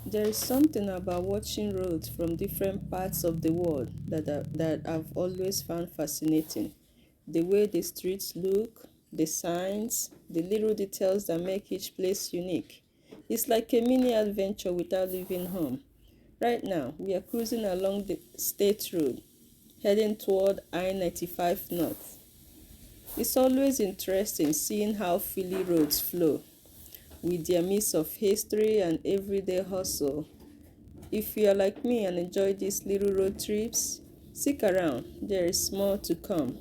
There is something about watching roads from different parts of the world that I've always found fascinating. The way the streets look, the signs, the little details that make each place unique. It's like a mini adventure without leaving home. Right now, we are cruising along the state road, heading toward I-95 North. It's always interesting seeing how Philly roads flow, with their mix of history and everyday hustle. If you are like me and enjoy these little road trips, stick around, there is more to come.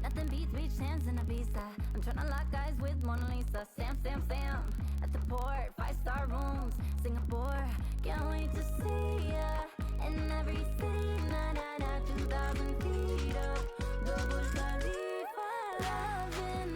Nothing beats beach sands in Ibiza. I'm tryna lock eyes with Mona Lisa. Sam, at the port, 5-star rooms, Singapore. Can't wait to see ya in every city. 2,000 feet up, the Burj Khalifa. Love in